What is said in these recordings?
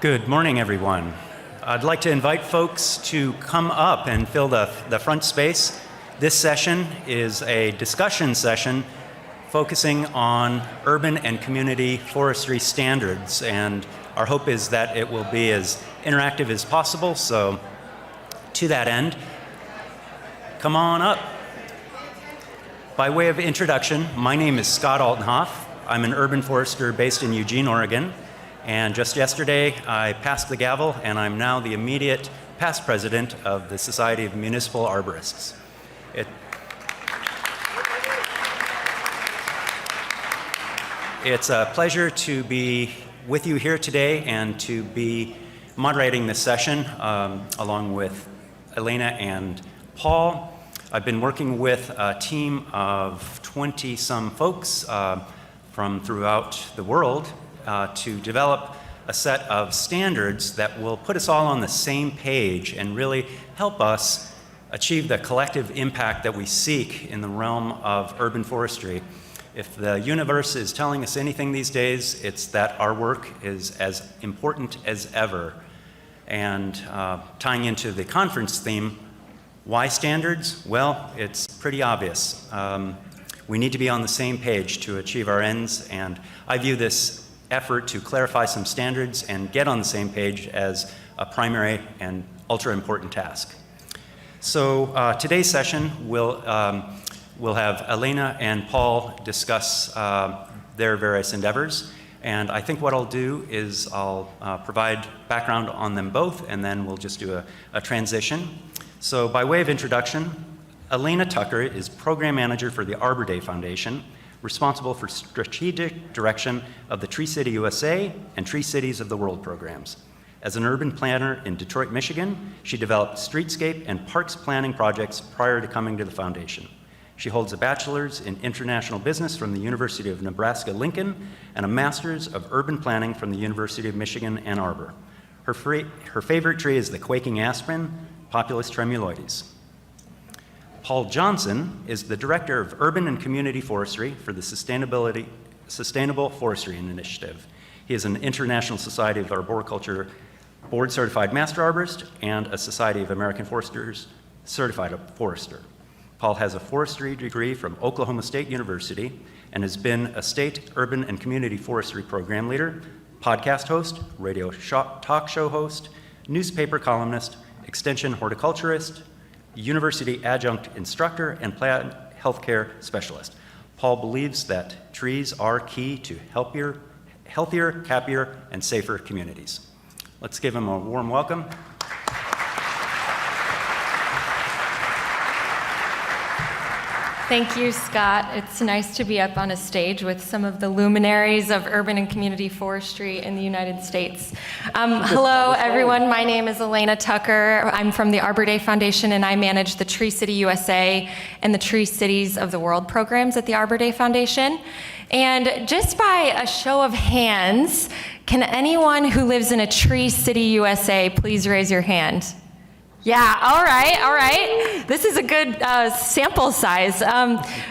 Good morning, everyone. I'd like to invite folks to come up and fill the front space. This session is a discussion session focusing on urban and community forestry standards, and our hope is that it will be as interactive as possible. So to that end, come on up. By way of introduction, my name is Scott Altenhoff. I'm an urban forester based in Eugene, Oregon. And just yesterday, I passed the gavel, and I'm now the immediate past president of the Society of Municipal Arborists. It's a pleasure to be with you here today and to be moderating this session along with Elena and Paul. I've been working with a team of 20-some folks from throughout the world to develop a set of standards that will put us all on the same page and really help us achieve the collective impact that we seek in the realm of urban forestry. If the universe is telling us anything these days, it's that our work is as important as ever. And tying into the conference theme, why standards? Well, it's pretty obvious. We need to be on the same page to achieve our ends, and I view this effort to clarify some standards and get on the same page as a primary and ultra important task. So today's session we'll have Elena and Paul discuss their various endeavors, and I think what I'll do is I'll provide background on them both, and then we'll just do a transition. So by way of introduction, Elena Tucker is Program Manager for the Arbor Day Foundation, responsible for strategic direction of the Tree City USA and Tree Cities of the World programs. As an urban planner in Detroit, Michigan, she developed streetscape and parks planning projects prior to coming to the foundation. She holds a bachelor's in international business from the University of Nebraska-Lincoln and a master's of urban planning from the University of Michigan, Ann Arbor. Her favorite tree is the quaking aspen, Populus tremuloides. Paul Johnson is the Director of Urban and Community Forestry for the Sustainable Forestry Initiative. He is an International Society of Arboriculture board-certified master arborist and a Society of American Foresters certified forester. Paul has a forestry degree from Oklahoma State University and has been a state urban and community forestry program leader, podcast host, radio talk show host, newspaper columnist, extension horticulturist, university adjunct instructor, and plant healthcare specialist. Paul believes that trees are key to healthier, happier, and safer communities. Let's give him a warm welcome. Thank you, Scott. It's nice to be up on a stage with some of the luminaries of urban and community forestry in the United States. Hello, everyone. My name is Elena Tucker. I'm from the Arbor Day Foundation, and I manage the Tree City USA and the Tree Cities of the World programs at the Arbor Day Foundation. And just by a show of hands, can anyone who lives in a Tree City USA please raise your hand? Yeah, all right. This is a good sample size.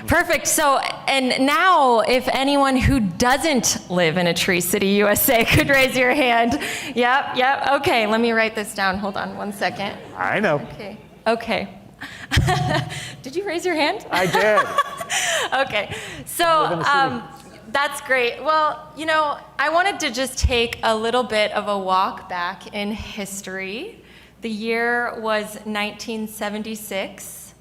Perfect. So, and now if anyone who doesn't live in a Tree City, USA could raise your hand. Yep. Okay, let me write this down. Hold on one second. I know. Okay. Did you raise your hand? I did. Okay, so that's great. Well, I wanted to just take a little bit of a walk back in history. The year was 1976.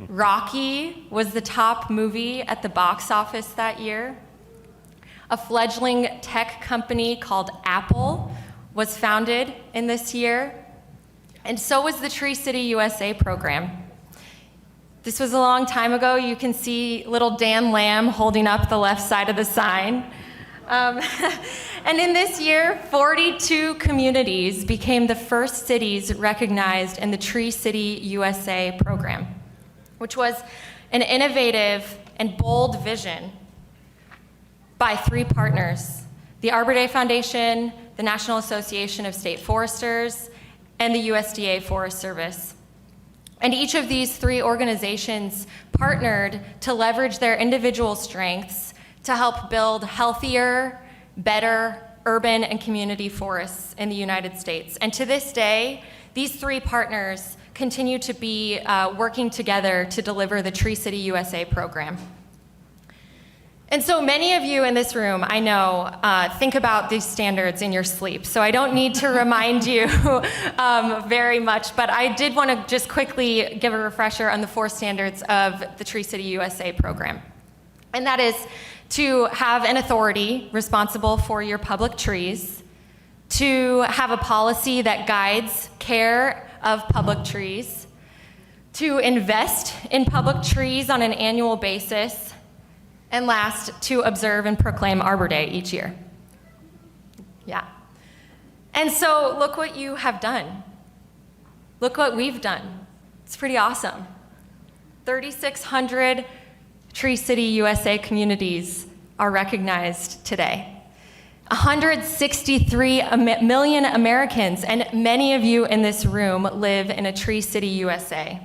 Rocky was the top movie at the box office that year. A fledgling tech company called Apple was founded in this year. And so was the Tree City USA program. This was a long time ago. You can see little Dan Lamb holding up the left side of the sign. And in this year, 42 communities became the first cities recognized in the Tree City USA program, which was an innovative and bold vision by three partners: the Arbor Day Foundation, the National Association of State Foresters, and the USDA Forest Service. And each of these three organizations partnered to leverage their individual strengths to help build healthier, better, urban and community forests in the United States. And to this day, these three partners continue to be working together to deliver the Tree City USA program. And so many of you in this room, I know, think about these standards in your sleep. So I don't need to remind you very much, but I did want to just quickly give a refresher on the 4 standards of the Tree City USA program. And that is to have an authority responsible for your public trees, to have a policy that guides care of public trees, to invest in public trees on an annual basis, and last, to observe and proclaim Arbor Day each year. Yeah. And so look what you have done. Look what we've done. It's pretty awesome. 3,600 Tree City USA communities are recognized today. 163 million Americans, and many of you in this room live in a Tree City USA.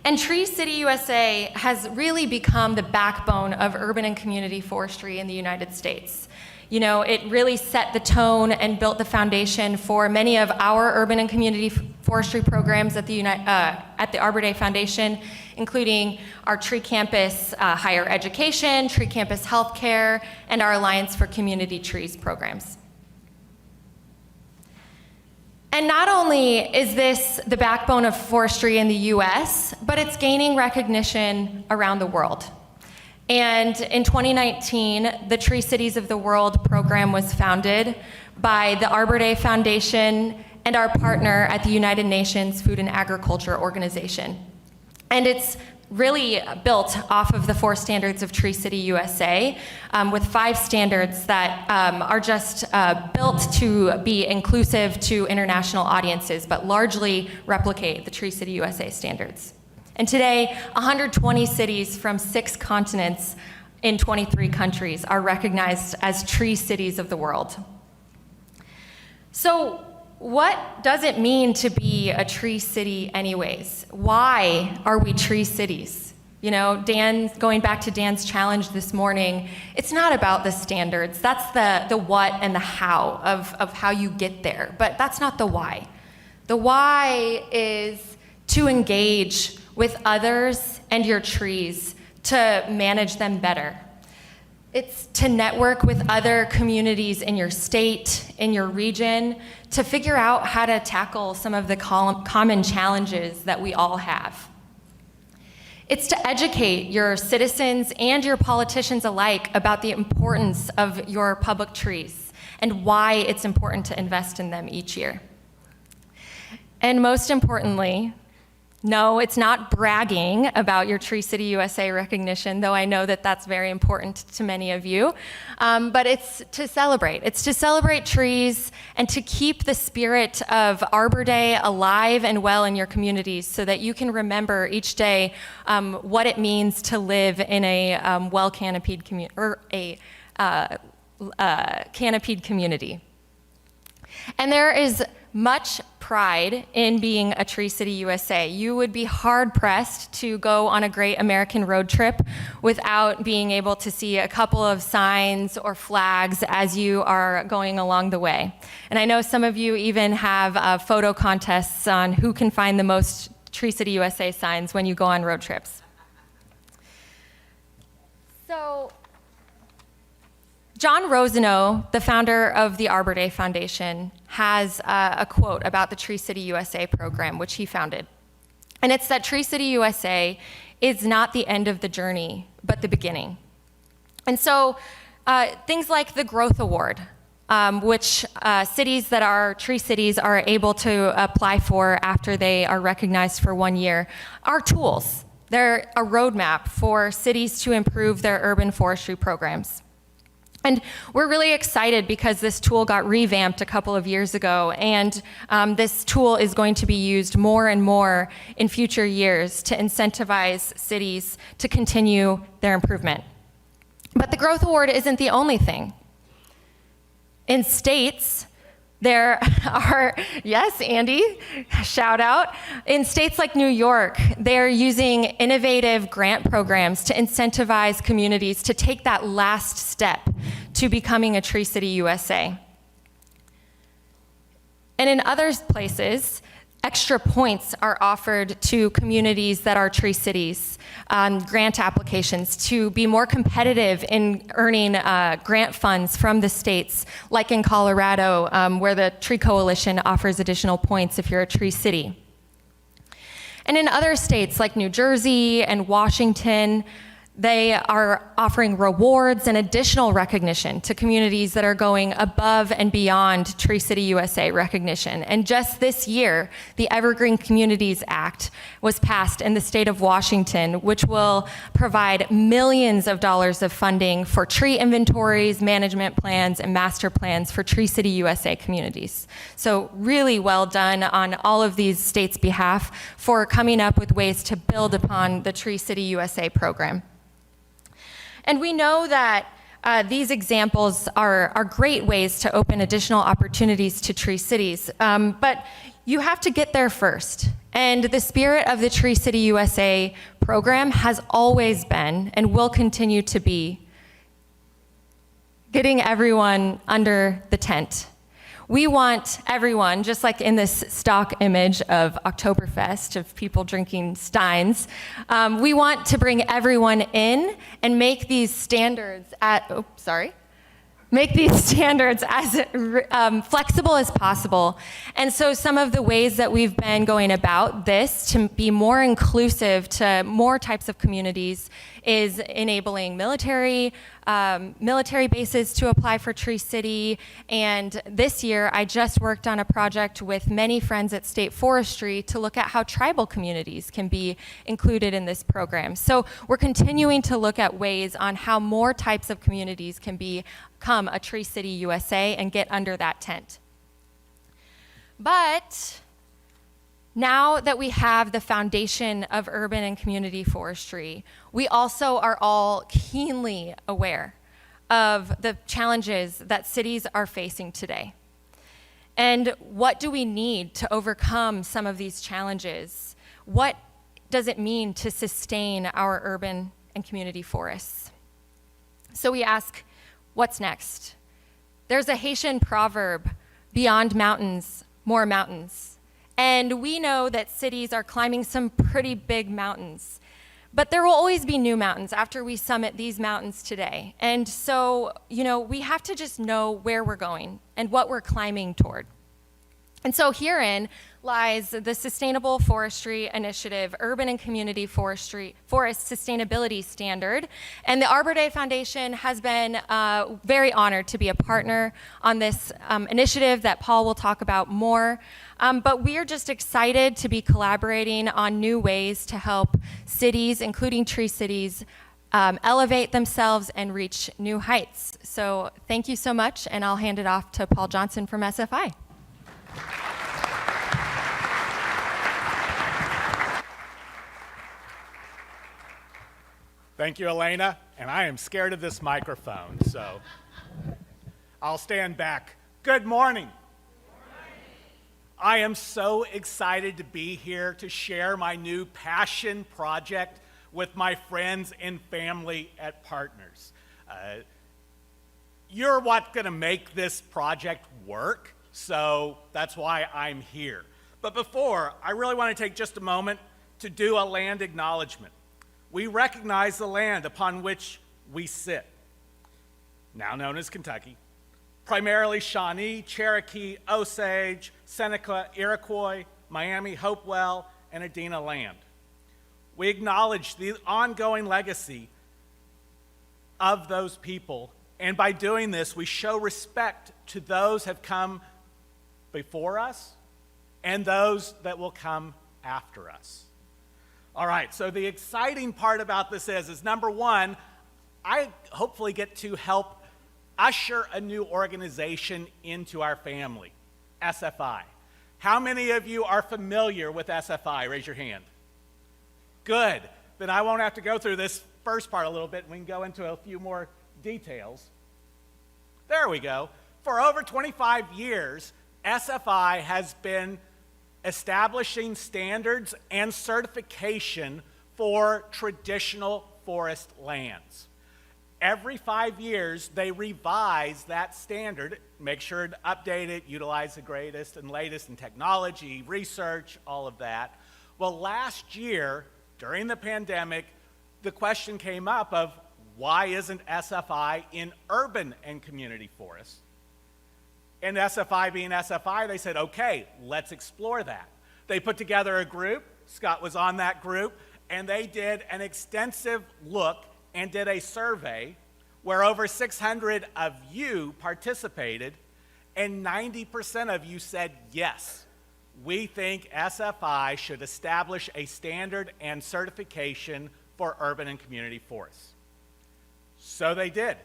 And Tree City USA has really become the backbone of urban and community forestry in the United States. You know, it really set the tone and built the foundation for many of our urban and community forestry programs at the Arbor Day Foundation, including our Tree Campus Higher Education, Tree Campus Healthcare, and our Alliance for Community Trees programs. And not only is this the backbone of forestry in the US, but it's gaining recognition around the world. And in 2019, the Tree Cities of the World program was founded by the Arbor Day Foundation and our partner at the United Nations Food and Agriculture Organization. And it's really built off of the 4 standards of Tree City USA, with 5 standards that are just built to be inclusive to international audiences, but largely replicate the Tree City USA standards. And today, 120 cities from 6 continents in 23 countries are recognized as Tree Cities of the World. So, what does it mean to be a tree city anyways? Why are we tree cities? You know, going back to Dan's challenge this morning, it's not about the standards. That's the what and the how of how you get there, but that's not the why. The why is to engage with others and your trees to manage them better. It's to network with other communities in your state, in your region, to figure out how to tackle some of the common challenges that we all have. It's to educate your citizens and your politicians alike about the importance of your public trees and why it's important to invest in them each year. And most importantly, no, it's not bragging about your Tree City USA recognition, though I know that that's very important to many of you, but it's to celebrate. It's to celebrate trees and to keep the spirit of Arbor Day alive and well in your communities so that you can remember each day what it means to live in a well-canopied community, or a canopied community. And there is much pride in being a Tree City USA. You would be hard-pressed to go on a great American road trip without being able to see a couple of signs or flags as you are going along the way. And I know some of you even have photo contests on who can find the most Tree City USA signs when you go on road trips. So, John Rosenow, the founder of the Arbor Day Foundation, has a quote about the Tree City USA program, which he founded. And it's that Tree City USA is not the end of the journey, but the beginning. And so things like the Growth Award, which cities that are tree cities are able to apply for after they are recognized for 1 year, are tools. They're a roadmap for cities to improve their urban forestry programs. And we're really excited because this tool got revamped a couple of years ago, and this tool is going to be used more and more in future years to incentivize cities to continue their improvement. But the Growth Award isn't the only thing. In states, There are, yes, Andy, shout out. In states like New York, they're using innovative grant programs to incentivize communities to take that last step to becoming a Tree City USA. And in other places, extra points are offered to communities that are tree cities, grant applications to be more competitive in earning grant funds from the states, like in Colorado, where the Tree Coalition offers additional points if you're a tree city. And in other states like New Jersey and Washington, they are offering rewards and additional recognition to communities that are going above and beyond Tree City USA recognition. And just this year, the Evergreen Communities Act was passed in the state of Washington, which will provide millions of dollars of funding for tree inventories, management plans, and master plans for Tree City USA communities. So really well done on all of these states' behalf for coming up with ways to build upon the Tree City USA program. And we know that these examples are great ways to open additional opportunities to Tree Cities, but you have to get there first. And the spirit of the Tree City USA program has always been, and will continue to be, getting everyone under the tent. We want everyone, just like in this stock image of Oktoberfest, of people drinking Steins, we want to bring everyone in and make these standards as flexible as possible. And so some of the ways that we've been going about this to be more inclusive to more types of communities is enabling military bases to apply for Tree City. And this year, I just worked on a project with many friends at State Forestry to look at how tribal communities can be included in this program. So we're continuing to look at ways on how more types of communities can become a Tree City USA and get under that tent. But now that we have the foundation of urban and community forestry, we also are all keenly aware of the challenges that cities are facing today. And what do we need to overcome some of these challenges? What does it mean to sustain our urban and community forests? So we ask, what's next? There's a Haitian proverb, beyond mountains, more mountains. And we know that cities are climbing some pretty big mountains. But there will always be new mountains after we summit these mountains today. And so, we have to just know where we're going and what we're climbing toward. And so herein lies the Sustainable Forestry Initiative, Urban and Community Forest Sustainability Standard. And the Arbor Day Foundation has been very honored to be a partner on this initiative that Paul will talk about more. But we are just excited to be collaborating on new ways to help cities, including Tree Cities, elevate themselves and reach new heights. So thank you so much, and I'll hand it off to Paul Johnson from SFI. Thank you, Elena, and I am scared of this microphone, so I'll stand back. Good morning. I am so excited to be here to share my new passion project with my friends and family at Partners. You're what's going to make this project work, so that's why I'm here. But before, I really want to take just a moment to do a land acknowledgement. We recognize the land upon which we sit, now known as Kentucky, primarily Shawnee, Cherokee, Osage, Seneca, Iroquois, Miami, Hopewell, and Adena land. We acknowledge the ongoing legacy of those people, and by doing this, we show respect to those who have come before us and those that will come after us. All right, so the exciting part about this is number one, I hopefully get to help usher a new organization into our family, SFI. How many of you are familiar with SFI? Raise your hand. Good. Then I won't have to go through this first part a little bit, and we can go into a few more details. There we go. For over 25 years, SFI has been establishing standards and certification for traditional forest lands. Every 5 years, they revise that standard, make sure to update it, utilize the greatest and latest in technology, research, all of that. Well, last year, during the pandemic, the question came up of why isn't SFI in urban and community forests? And SFI being SFI, they said, okay, let's explore that. They put together a group, Scott was on that group, and they did an extensive look and did a survey where over 600 of you participated, and 90% of you said, yes, we think SFI should establish a standard and certification for urban and community forests. So they did.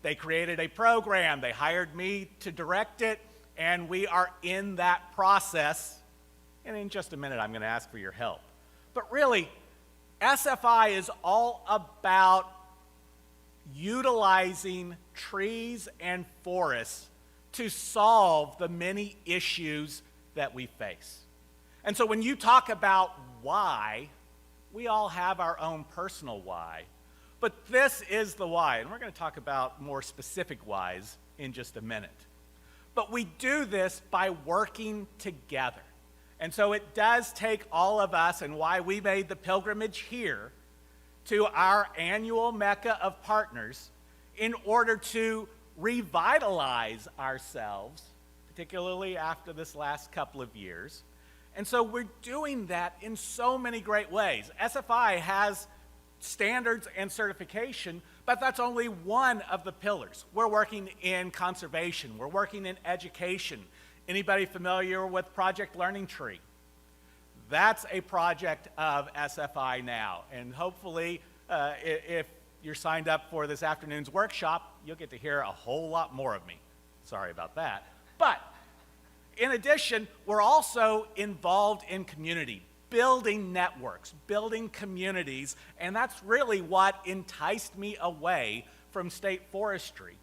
They created a program, they hired me to direct it, and we are in that process. And in just a minute, I'm going to ask for your help. But really, SFI is all about utilizing trees and forests to solve the many issues that we face. And so when you talk about why, we all have our own personal why. But this is the why, and we're going to talk about more specific whys in just a minute. But we do this by working together. And so it does take all of us, and why we made the pilgrimage here to our annual Mecca of partners in order to revitalize ourselves, particularly after this last couple of years. And so we're doing that in so many great ways. SFI has standards and certification, but that's only one of the pillars. We're working in conservation. We're working in education. Anybody familiar with Project Learning Tree? That's a project of SFI now. And hopefully, if you're signed up for this afternoon's workshop, you'll get to hear a whole lot more of me. Sorry about that. But in addition, we're also involved in community, building networks, building communities, and that's really what enticed me away from state forestry,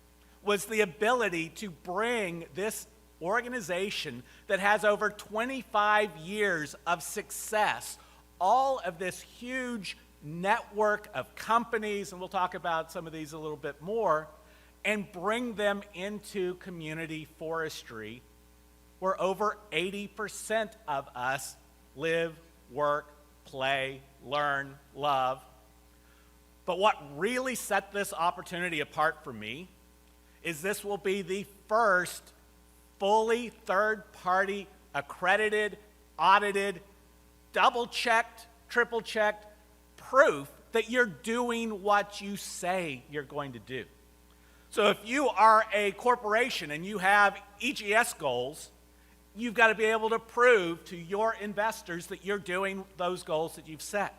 was the ability to bring this organization that has over 25 years of success, all of this huge network of companies, and we'll talk about some of these a little bit more, and bring them into community forestry, where over 80% of us live, work, play, learn, love. But what really set this opportunity apart for me is this will be the first fully third-party accredited, audited, double-checked, triple-checked proof that you're doing what you say you're going to do. So if you are a corporation and you have EGS goals, you've got to be able to prove to your investors that you're doing those goals that you've set.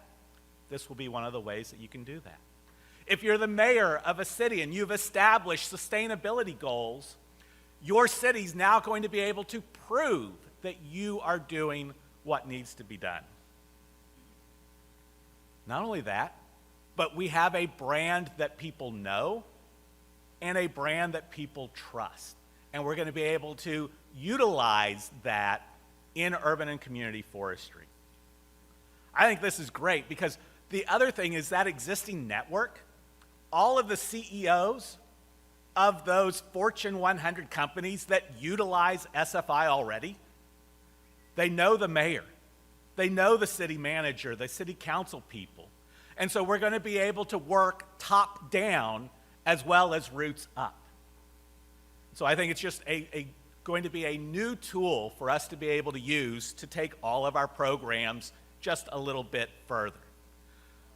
This will be one of the ways that you can do that. If you're the mayor of a city and you've established sustainability goals, your city's now going to be able to prove that you are doing what needs to be done. Not only that, but we have a brand that people know and a brand that people trust. And we're going to be able to utilize that in urban and community forestry. I think this is great because the other thing is that existing network, all of the CEOs of those Fortune 100 companies that utilize SFI already, they know the mayor, they know the city manager, the city council people. And so we're going to be able to work top down as well as roots up. So I think it's just going to be a new tool for us to be able to use to take all of our programs just a little bit further.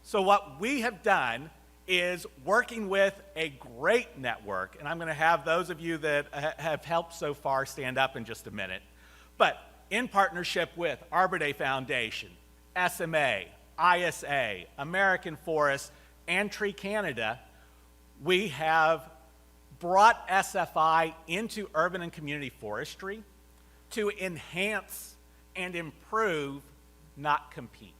So what we have done is working with a great network, and I'm going to have those of you that have helped so far stand up in just a minute, but in partnership with Arbor Day Foundation, SMA, ISA, American Forest, and Tree Canada, we have brought SFI into urban and community forestry to enhance and improve, not compete.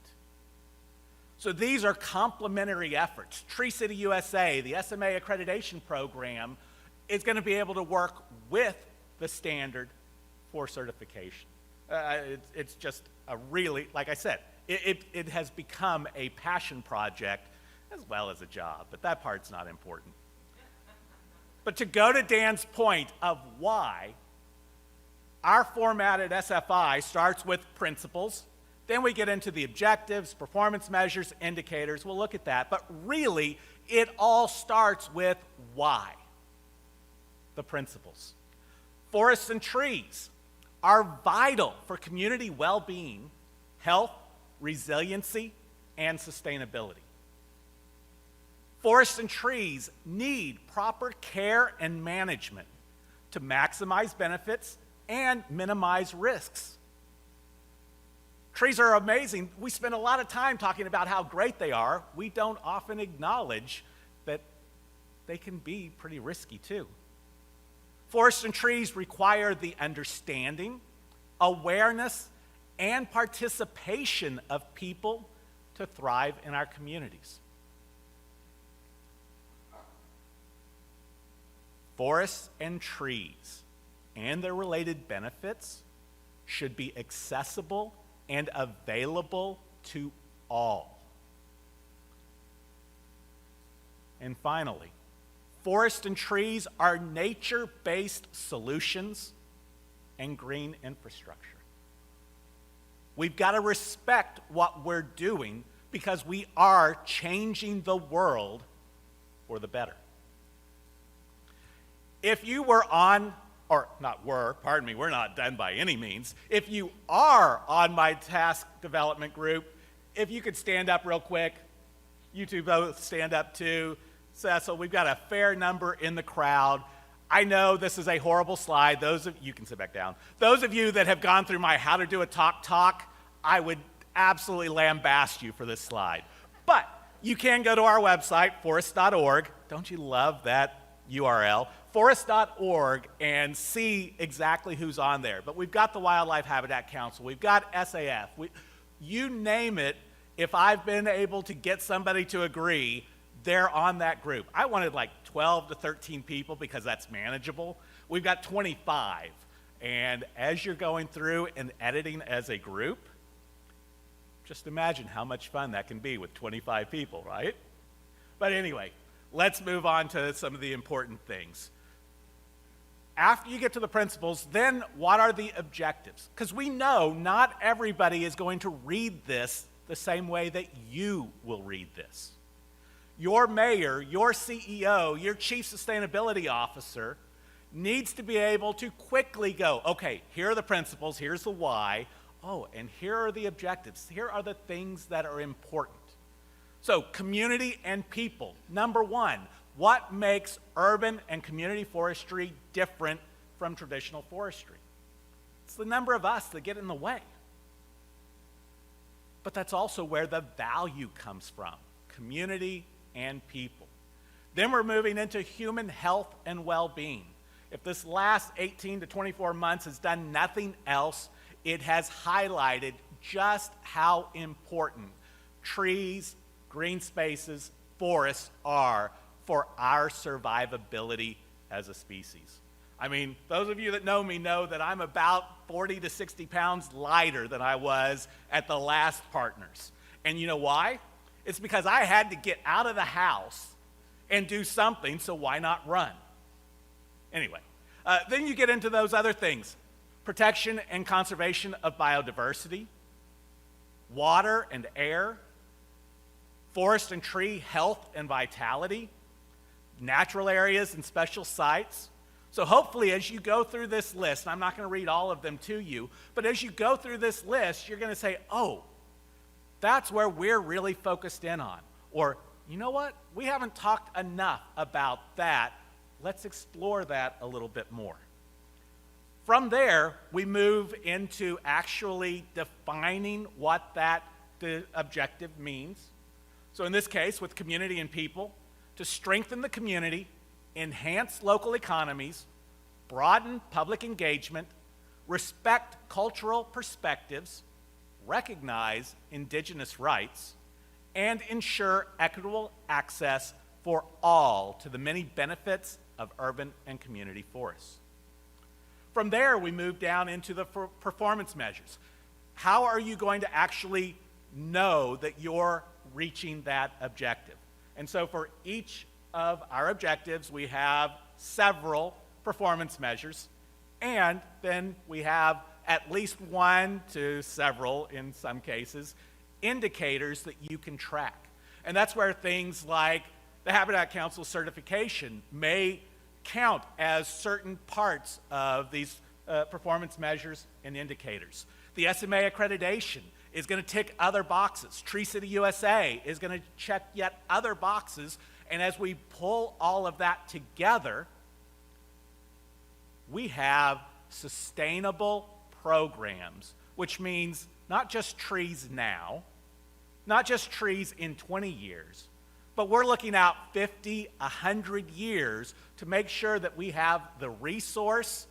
So these are complementary efforts. Tree City USA, the SMA accreditation program, is going to be able to work with the standard for certification. It's just a really, like I said, it has become a passion project as well as a job, but that part's not important. But to go to Dan's point of why, our format at SFI starts with principles, then we get into the objectives, performance measures, indicators. We'll look at that, but really, it all starts with why, the principles. Forests and trees are vital for community well-being, health, resiliency, and sustainability. Forests and trees need proper care and management to maximize benefits and minimize risks. Trees are amazing. We spend a lot of time talking about how great they are. We don't often acknowledge that they can be pretty risky too. Forests and trees require the understanding, awareness, and participation of people to thrive in our communities. Forests and trees and their related benefits should be accessible and available to all. And finally, forests and trees are nature-based solutions and green infrastructure. We've got to respect what we're doing because we are changing the world for the better. If you were on, or not were, pardon me, we're not done by any means. If you are on my task development group, if you could stand up real quick, you two both stand up too. Cecil, we've got a fair number in the crowd. I know this is a horrible slide. You can sit back down. Those of you that have gone through my how to do a talk, I would absolutely lambaste you for this slide. But you can go to our website, forest.org. Don't you love that URL? Forest.org, and see exactly who's on there. But we've got the Wildlife Habitat Council. We've got SAF. You name it, if I've been able to get somebody to agree, they're on that group. I wanted like 12 to 13 people because that's manageable. We've got 25. And as you're going through and editing as a group, just imagine how much fun that can be with 25 people, right? But anyway, let's move on to some of the important things. After you get to the principles, then what are the objectives? Because we know not everybody is going to read this the same way that you will read this. Your mayor, your CEO, your chief sustainability officer needs to be able to quickly go, okay, here are the principles, here's the why, oh, and here are the objectives. Here are the things that are important. So community and people. Number one, what makes urban and community forestry different from traditional forestry? It's the number of us that get in the way. But that's also where the value comes from, community and people. Then we're moving into human health and well-being. If this last 18 to 24 months has done nothing else, it has highlighted just how important trees, green spaces, forests are for our survivability as a species. I mean, those of you that know me know that I'm about 40 to 60 pounds lighter than I was at the last Partners. And you know why? It's because I had to get out of the house and do something, so why not run? Anyway, then you get into those other things. Protection and conservation of biodiversity, water and air, forest and tree health and vitality, natural areas and special sites. So hopefully as you go through this list, and I'm not going to read all of them to you, but as you go through this list, you're going to say, oh, that's where we're really focused in on. Or, you know what? We haven't talked enough about that. Let's explore that a little bit more. From there, we move into actually defining what that objective means. So in this case, with community and people, to strengthen the community, enhance local economies, broaden public engagement, respect cultural perspectives, recognize indigenous rights, and ensure equitable access for all to the many benefits of urban and community forests. From there, we move down into the performance measures. How are you going to actually know that you're reaching that objective? And so for each of our objectives, we have several performance measures, and then we have at least one to several, in some cases, indicators that you can track. And that's where things like the Habitat Council certification may count as certain parts of these performance measures and indicators. The SMA accreditation is going to tick other boxes. Tree City USA is going to check yet other boxes. And as we pull all of that together, we have sustainable programs, which means not just trees now, not just trees in 20 years, but we're looking out 50, 100 years to make sure that we have the resource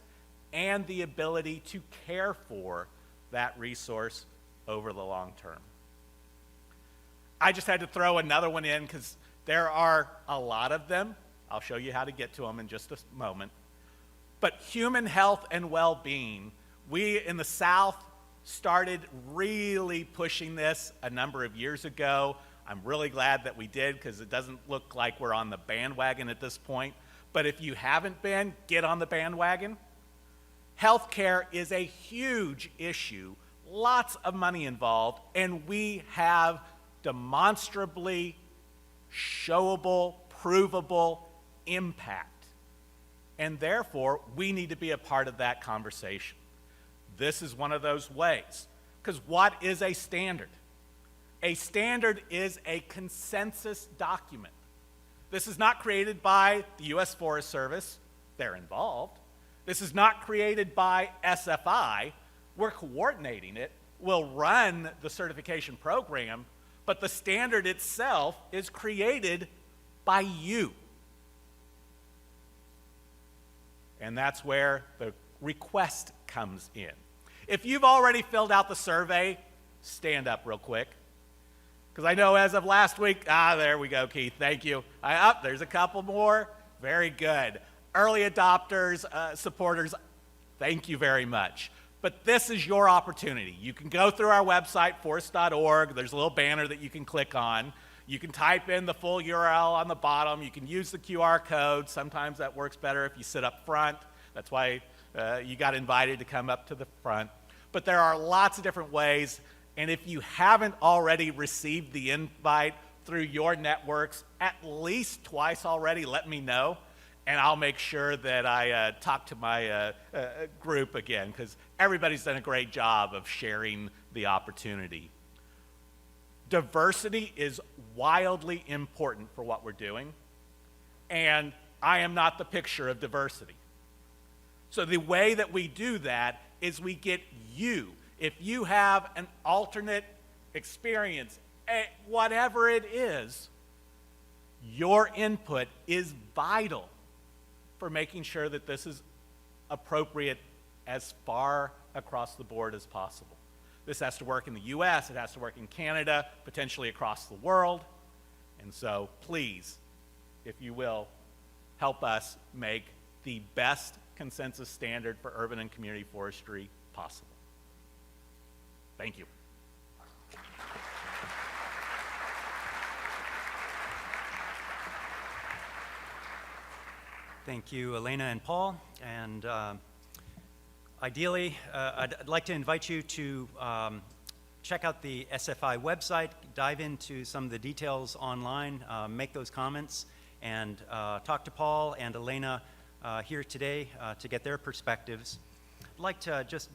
and the ability to care for that resource over the long term. I just had to throw another one in because there are a lot of them. I'll show you how to get to them in just a moment. But human health and well-being, we in the South started really pushing this a number of years ago. I'm really glad that we did because it doesn't look like we're on the bandwagon at this point. But if you haven't been, get on the bandwagon. Healthcare is a huge issue, lots of money involved, and we have demonstrably showable, provable impact. And therefore, we need to be a part of that conversation. This is one of those ways. Because what is a standard? A standard is a consensus document. This is not created by the U.S. Forest Service. They're involved. This is not created by SFI. We're coordinating it. We'll run the certification program, but the standard itself is created by you. And that's where the request comes in. If you've already filled out the survey, stand up real quick. Because I know as of last week, there we go, Keith, thank you. There's a couple more. Very good. Early adopters, supporters, thank you very much. But this is your opportunity. You can go through our website, forest.org. There's a little banner that you can click on. You can type in the full URL on the bottom. You can use the QR code. Sometimes that works better if you sit up front. That's why you got invited to come up to the front. But there are lots of different ways. And if you haven't already received the invite through your networks at least twice already, let me know. And I'll make sure that I talk to my group again, because everybody's done a great job of sharing the opportunity. Diversity is wildly important for what we're doing, and I am not the picture of diversity. So the way that we do that is we get you. If you have an alternate experience, whatever it is, your input is vital for making sure that this is appropriate as far across the board as possible. This has to work in the US, it has to work in Canada, potentially across the world. And so please, if you will, help us make the best consensus standard for urban and community forestry possible. Thank you. Thank you, Elena and Paul. And ideally, I'd like to invite you to check out the SFI website, dive into some of the details online, make those comments, and talk to Paul and Elena here today to get their perspectives. I'd like to just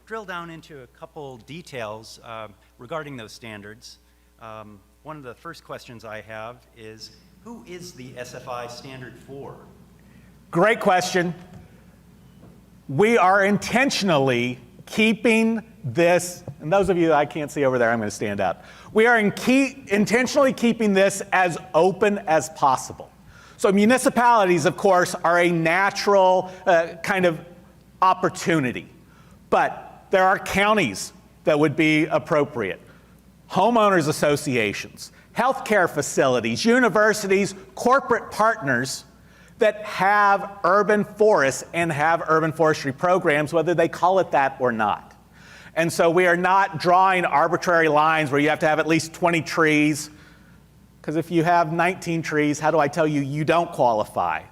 drill down into a couple details regarding those standards. One of the first questions I have is, who is the SFI standard for? Great question. We are intentionally keeping this, and those of you that I can't see over there, I'm going to stand up. We are intentionally keeping this as open as possible. So municipalities, of course, are a natural kind of opportunity, but there are counties that would be appropriate, homeowners associations, healthcare facilities, universities, corporate partners that have urban forests and have urban forestry programs, whether they call it that or not. And so we are not drawing arbitrary lines where you have to have at least 20 trees, because if you have 19 trees, how do I tell you you don't qualify?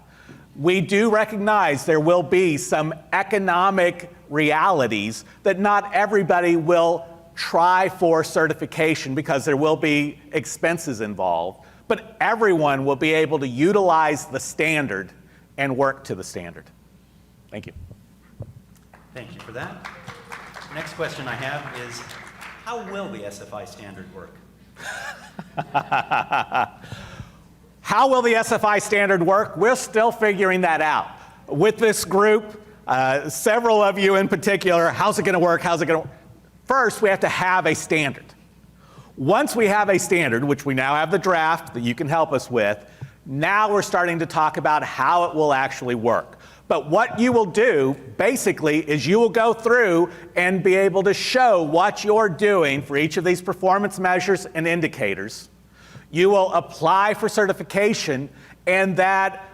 We do recognize there will be some economic realities that not everybody will try for certification because there will be expenses involved, but everyone will be able to utilize the standard and work to the standard. Thank you. Thank you for that. Next question I have is, how will the SFI standard work? How will the SFI standard work? We're still figuring that out. With this group, several of you in particular, how's it going to work? How's it going to work? First, we have to have a standard. Once we have a standard, which we now have the draft that you can help us with, now we're starting to talk about how it will actually work. But what you will do, basically, is you will go through and be able to show what you're doing for each of these performance measures and indicators. You will apply for certification, and that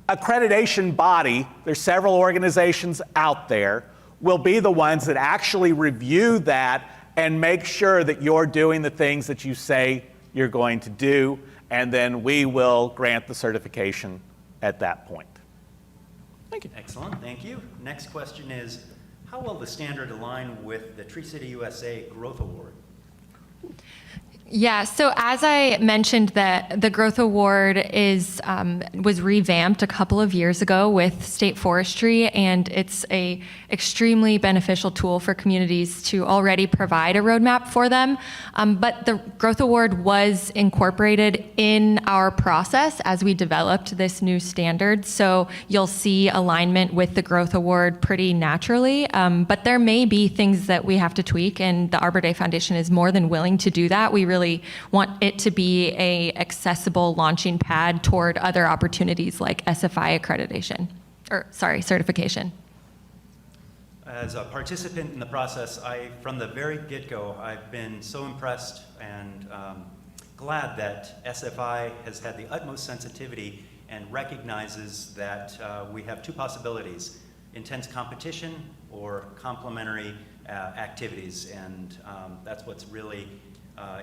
accreditation body, there's several organizations out there, will be the ones that actually review that and make sure that you're doing the things that you say you're going to do, and then we will grant the certification at that point. Thank you. Excellent, thank you. Next question is, how will the standard align with the Tree City USA Growth Award? Yeah, so as I mentioned, that the Growth Award was revamped a couple of years ago with state forestry, and it's a extremely beneficial tool for communities to already provide a roadmap for them. But the Growth Award was incorporated in our process as we developed this new standard. So you'll see alignment with the Growth Award pretty naturally. But there may be things that we have to tweak, and the Arbor Day Foundation is more than willing to do that. We really want it to be a accessible launching pad toward other opportunities like SFI accreditation, certification. As a participant in the process, from the very get-go, I've been so impressed and glad that SFI has had the utmost sensitivity and recognizes that we have two possibilities: intense competition or complementary activities. And that's what's really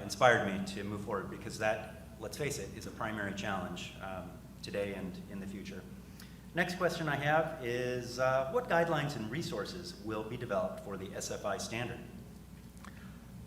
inspired me to move forward, because that, let's face it, is a primary challenge today and in the future. Next question I have is, what guidelines and resources will be developed for the SFI standard?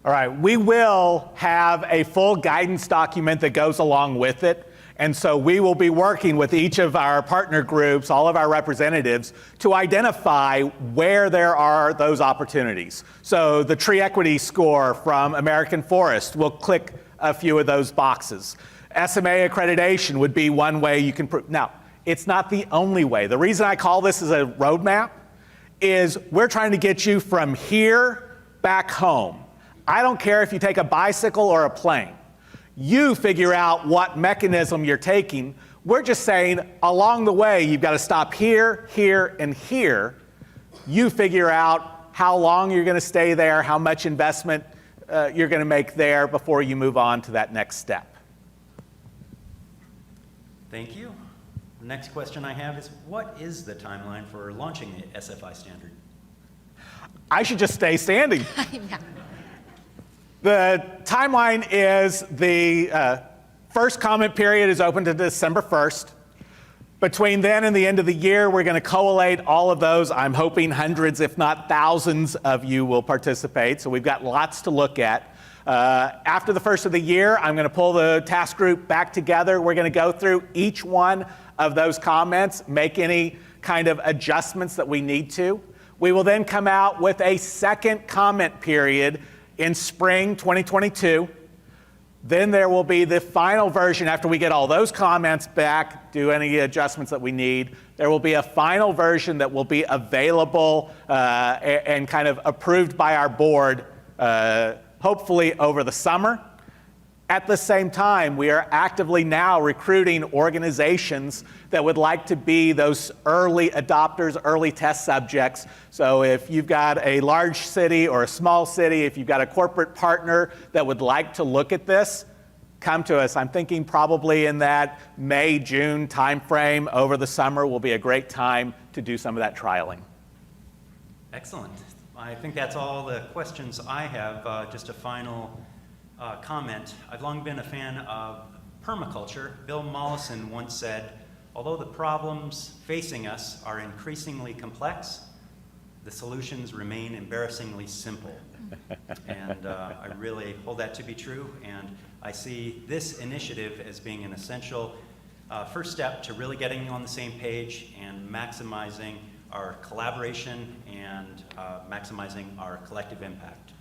All right, we will have a full guidance document that goes along with it. And so we will be working with each of our partner groups, all of our representatives, to identify where there are those opportunities. So the tree equity score from American Forest will click a few of those boxes. SMA accreditation would be one way you can prove. Now, it's not the only way. The reason I call this as a roadmap is we're trying to get you from here back home. I don't care if you take a bicycle or a plane. You figure out what mechanism you're taking. We're just saying along the way, you've got to stop here, here, and here. You figure out how long you're going to stay there, how much investment you're going to make there before you move on to that next step. Thank you. The next question I have is, what is the timeline for launching the SFI standard? I should just stay standing. Yeah. The timeline is the first comment period is open to December 1st. Between then and the end of the year, we're going to collate all of those. I'm hoping hundreds, if not thousands, of you will participate. So we've got lots to look at. After the first of the year, I'm going to pull the task group back together. We're going to go through each one of those comments, make any kind of adjustments that we need to. We will then come out with a second comment period in spring 2022. Then there will be the final version after we get all those comments back, do any adjustments that we need. There will be a final version that will be available and kind of approved by our board, hopefully over the summer. At the same time, we are actively now recruiting organizations that would like to be those early adopters, early test subjects. So if you've got a large city or a small city, if you've got a corporate partner that would like to look at this, come to us. I'm thinking probably in that May, June timeframe over the summer will be a great time to do some of that trialing. Excellent. I think that's all the questions I have. Just a final comment. I've long been a fan of permaculture. Bill Mollison once said, although the problems facing us are increasingly complex, the solutions remain embarrassingly simple. And I really hold that to be true, and I see this initiative as being an essential first step to really getting on the same page and maximizing our collaboration and maximizing our collective impact.